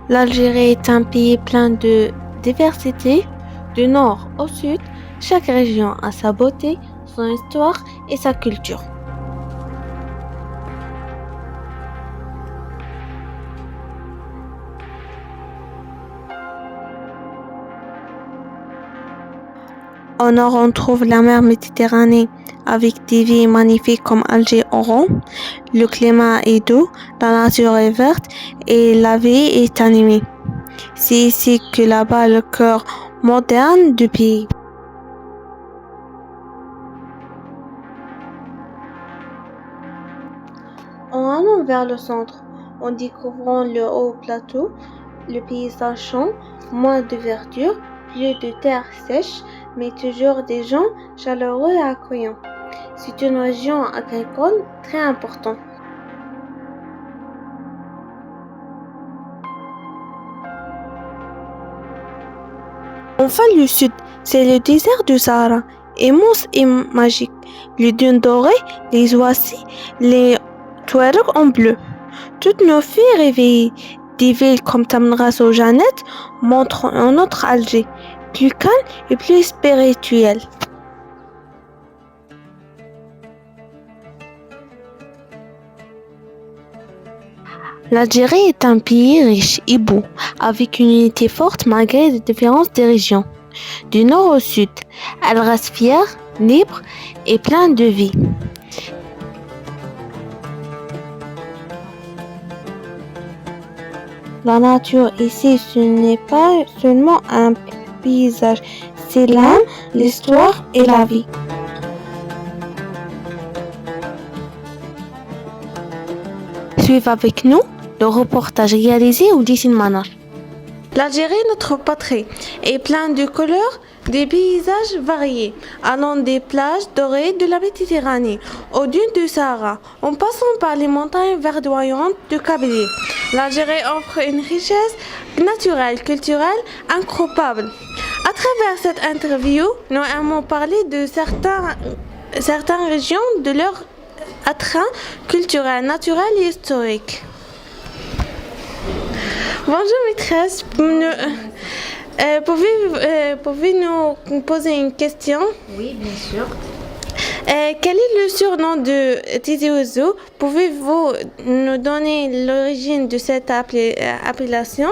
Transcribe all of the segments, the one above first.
L'Algérie est un pays plein de diversité, du nord au sud. Chaque région a sa beauté, son histoire et sa culture. Au nord, on trouve la mer Méditerranée avec des villes magnifiques comme Alger Oran. Le climat est doux, la nature est verte et la vie est animée. C'est ici que là-bas le cœur moderne du pays. En allant vers le centre, en découvrant le haut plateau, le paysage change, moins de verdure, plus de terre sèche, mais toujours des gens chaleureux et accueillants. C'est une région agricole très importante. Enfin, le sud, c'est le désert du Sahara, immense et magique. Les dunes dorées, les oasis, les Touaregs en bleu. Toutes nos filles réveillées. Des villes comme Tamras ou Jeannette montrent un autre Alger, plus calme et plus spirituel. L'Algérie est un pays riche et beau, avec une unité forte malgré les différences des régions. Du nord au sud, elle reste fière, libre et pleine de vie. La nature ici, ce n'est pas seulement un paysage, c'est l'âme, l'histoire et la vie. Suivez avec nous le reportage réalisé au Dessine Manar. L'Algérie, notre patrie, est pleine de couleurs, de paysages variés, allant des plages dorées de la Méditerranée aux dunes du Sahara, en passant par les montagnes verdoyantes de Kabylie. L'Algérie offre une richesse naturelle, culturelle incroyable. À travers cette interview, nous aimons parler de certaines régions, de leur attrait culturel, naturel et historique. Bonjour maîtresse, pouvez-vous nous poser une question? Oui, bien sûr. Quel est le surnom de Tizi Ouzou? Pouvez-vous nous donner l'origine de cette appellation?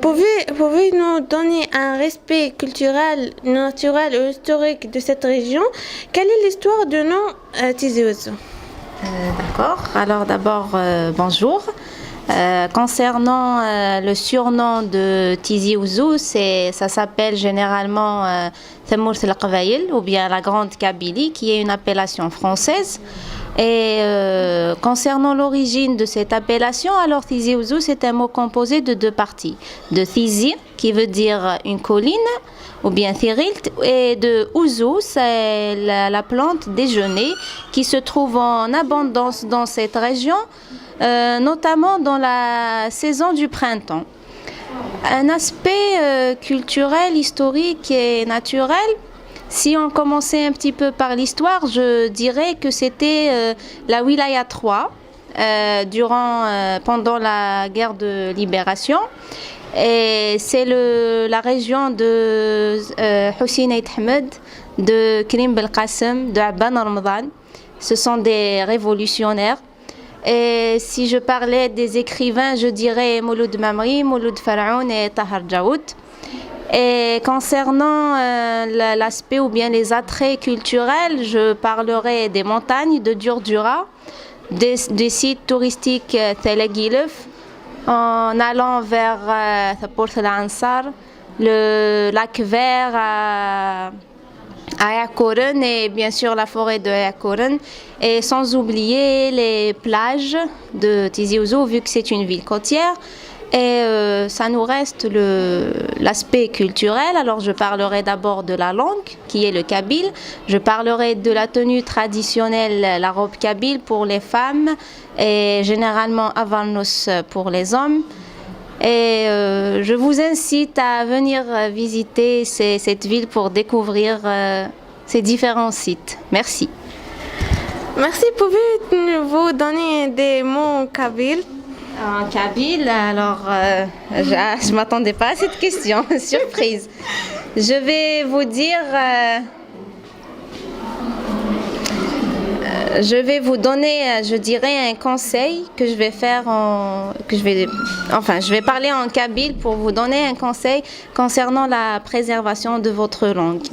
Pouvez-vous nous donner un respect culturel, naturel ou historique de cette région? Quelle est l'histoire du nom Tizi Ouzou? D'accord. Alors d'abord, bonjour. Concernant le surnom de Tizi Ouzou, ça s'appelle généralement Thamourt El Qabaïl ou bien la Grande Kabylie, qui est une appellation française. Et concernant l'origine de cette appellation, alors Tizi Ouzou, c'est un mot composé de deux parties. De Tizi, qui veut dire une colline, ou bien Thirilt, et de Ouzou, c'est la plante déjeuner qui se trouve en abondance dans cette région, notamment dans la saison du printemps. Un aspect culturel, historique et naturel, si on commençait un petit peu par l'histoire, je dirais que c'était la Wilaya 3 pendant la guerre de libération. Et c'est la région de Hussein Aït Ahmed, de Karim Belkacem, de Abban Ramadan. Ce sont des révolutionnaires. Et si je parlais des écrivains, je dirais Mouloud Mamri, Mouloud Faraoun et Tahar Djaoud. Et concernant l'aspect ou bien les attraits culturels, je parlerai des montagnes de Durdura, des sites touristiques Tel Guilef, en allant vers Port al-Ansar, le lac vert à Ayakoren et bien sûr la forêt de Ayakoren, et sans oublier les plages de Tizi Ouzou vu que c'est une ville côtière. Et ça nous reste l'aspect culturel. Alors je parlerai d'abord de la langue qui est le kabyle. Je parlerai de la tenue traditionnelle, la robe kabyle pour les femmes et généralement avarnos pour les hommes. Et je vous incite à venir visiter cette ville pour découvrir ces différents sites. Merci. Merci. Pouvez-vous donner des mots kabyles? En kabyle, alors je m'attendais pas à cette question, surprise. Je vais vous dire, je vais vous donner, je dirais, un conseil que je vais faire je vais parler en kabyle pour vous donner un conseil concernant la préservation de votre langue.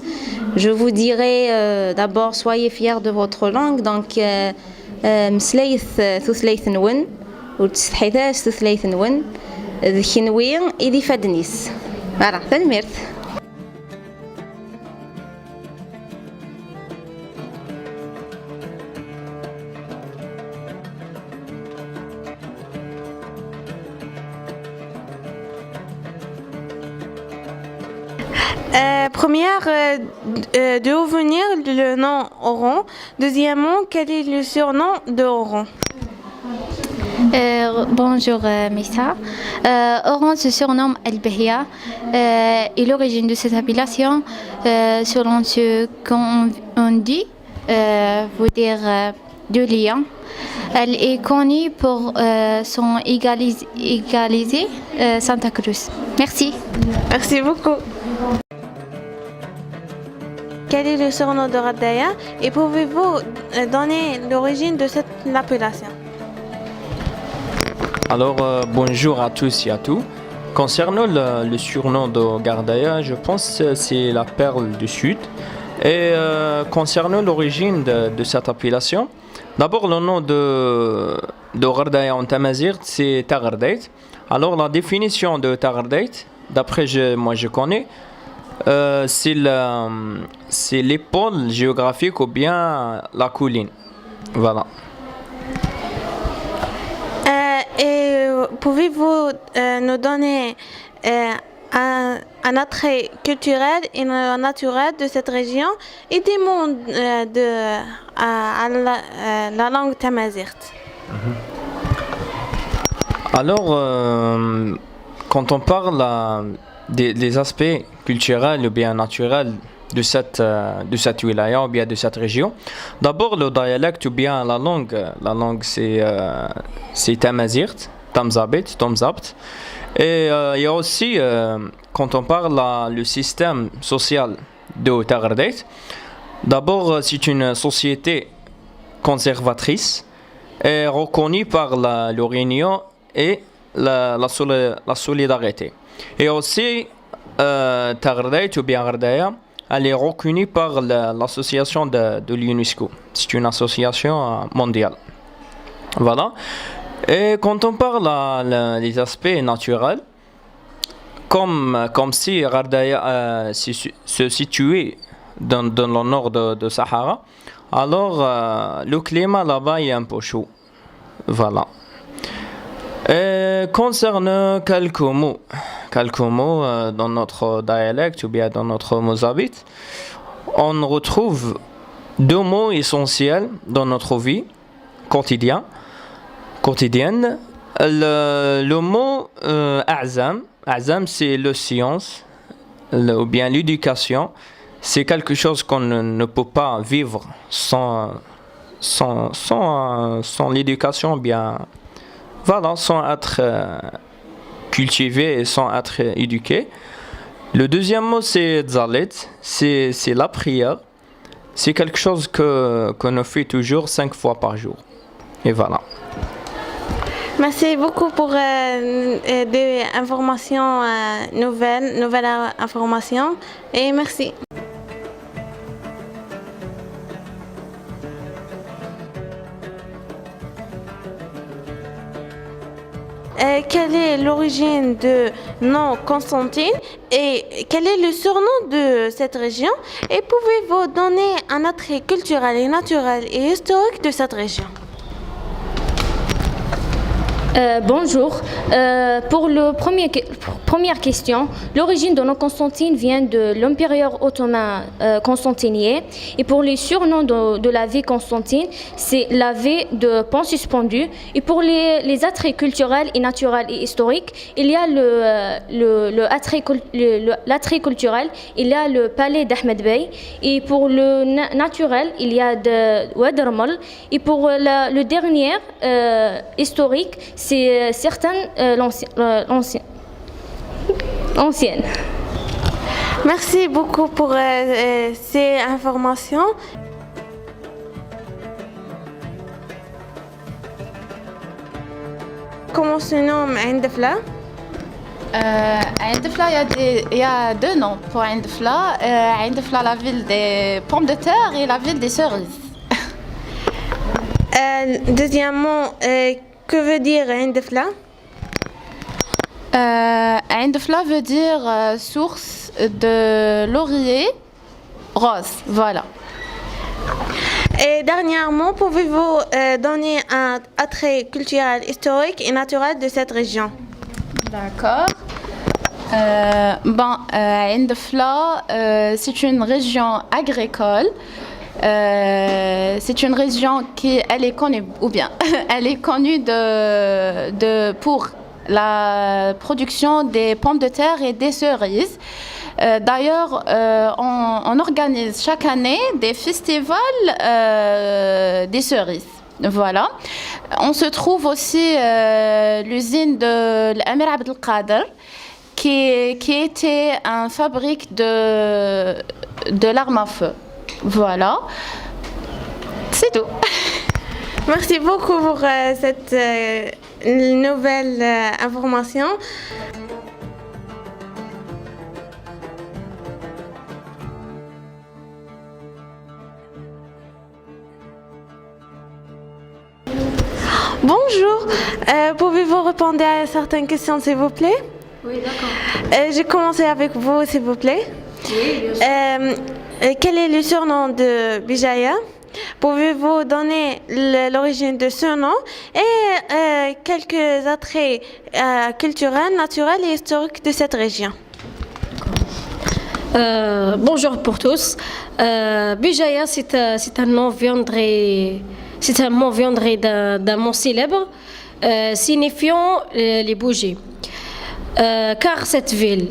Je vous dirais d'abord, soyez fiers de votre langue, donc مسليث ثثليث نون وتستحيثاش ثثليث نون ذكنوين إذي فدنيس. Voilà, تلميرت. Première, d'où venir le nom Oran. Deuxièmement, quel est le surnom de Oran? Bonjour Missa. Oran se surnomme El-Behia et l'origine de cette appellation, selon ce qu'on dit, veut dire de lion. Elle est connue pour son égalisé Santa Cruz. Merci. Merci beaucoup. Quel est le surnom de Radaya et pouvez-vous donner l'origine de cette appellation? Alors, bonjour à tous et à tous. Concernant le surnom de Gardaya, je pense que c'est la perle du Sud. Et concernant l'origine de cette appellation, d'abord le nom de Gardaya en tamazight, c'est Tagardait. Alors, la définition de Tagardait, d'après moi je connais, c'est l'épaule géographique ou bien la colline. Voilà. Et pouvez-vous nous donner un attrait culturel et naturel de cette région et des mots à la langue tamazight? Alors, quand on parle des aspects culturels ou bien naturels de cette wilaya ou bien de cette région, d'abord le dialecte ou bien la langue c'est tamazight, tamzabit, tomzabt. Et il y a aussi, quand on parle le système social de Tagardait, d'abord c'est une société conservatrice et reconnue par l'union et la solidarité. Et aussi, Tagardait ou bien Gardaya, elle est reconnue par l'association de l'UNESCO. C'est une association mondiale. Voilà. Et quand on parle des aspects naturels, comme si Gardaya se situait dans le nord de Sahara, alors le climat là-bas est un peu chaud. Voilà. Et concernant quelques mots dans notre dialecte ou bien dans notre mozabit, on retrouve deux mots essentiels dans notre vie quotidienne. Le mot Azam, c'est la science ou bien l'éducation. C'est quelque chose qu'on ne peut pas vivre sans l'éducation, bien voilà, sans être cultivé et sans être éduqué. Le deuxième mot c'est Zalet, c'est la prière. C'est quelque chose qu'on fait toujours 5 fois par jour. Et voilà. Merci beaucoup pour des informations nouvelles informations et merci. Quelle est l'origine de nom Constantine et quel est le surnom de cette région et pouvez-vous donner un attrait culturel et naturel et historique de cette région? Bonjour. Pour la première question, l'origine de nom Constantine vient de l'empereur ottoman constantinien. Et pour les surnoms de la ville Constantine, c'est la ville de pont suspendu. Et pour les attraits culturels et naturels et historiques, il y a l'attrait culturel, il y a le palais d'Ahmed Bey. Et pour le naturel, il y a de Oued Rmal. Et pour le dernier historique, c'est certaines anciennes. Merci beaucoup pour ces informations. Comment se nomme Indefla? Indefla, il y a deux noms pour Indefla. Indefla, la ville des pommes de terre et la ville des cerises. Deuxièmement, que veut dire Indefla? Indefla veut dire source de laurier rose. Voilà. Et dernièrement, pouvez-vous donner un attrait culturel, historique et naturel de cette région? D'accord. Indefla, c'est une région agricole. C'est une région elle est connue, ou bien elle est connue pour la production des pommes de terre et des cerises. D'ailleurs, on organise chaque année des festivals des cerises. Voilà. On se trouve aussi l'usine de l'Amir Abdelkader qui était une fabrique de l'arme à feu. Voilà. C'est tout. Merci beaucoup pour cette nouvelle information. Bonjour, pouvez-vous répondre à certaines questions s'il vous plaît? Oui, d'accord. Je commence avec vous s'il vous plaît. Oui, bien sûr. Quel est le surnom de Bijaya? Pouvez-vous donner l'origine de ce nom et quelques attraits culturels, naturels et historiques de cette région? Bonjour pour tous. Bijaya, c'est un nom viendrait d'un mot célèbre signifiant les bougies. Car cette ville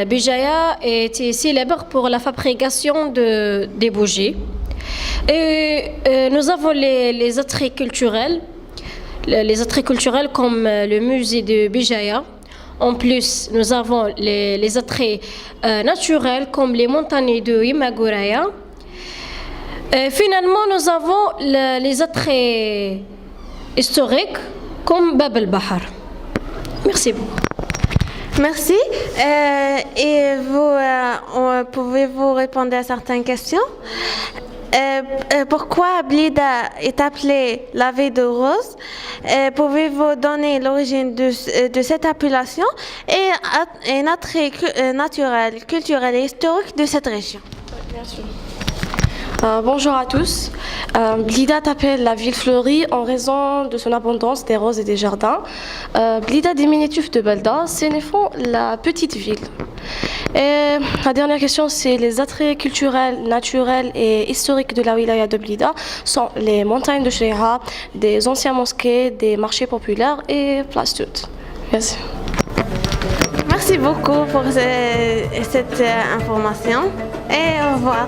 Bijaya était célèbre pour la fabrication des bougies. Et nous avons les attraits culturels, comme le musée de Bijaya. En plus, nous avons les attraits naturels comme les montagnes de Imaguraya. Finalement, nous avons les attraits historiques comme Bab el-Bahar. Merci beaucoup. Merci. Et vous, pouvez-vous répondre à certaines questions? Pourquoi Blida est appelée la ville de rose? Pouvez-vous donner l'origine de cette appellation et un attrait naturel, culturel et historique de cette région? Bien sûr. Bonjour à tous. Blida t'appelle la ville fleurie en raison de son abondance des roses et des jardins. Blida, diminutif de Balda, signifie la petite ville. Et la dernière question, c'est les attraits culturels, naturels et historiques de la wilaya de Blida sont les montagnes de Shreha, des anciennes mosquées, des marchés populaires et place toute. Merci. Merci beaucoup pour cette information et au revoir.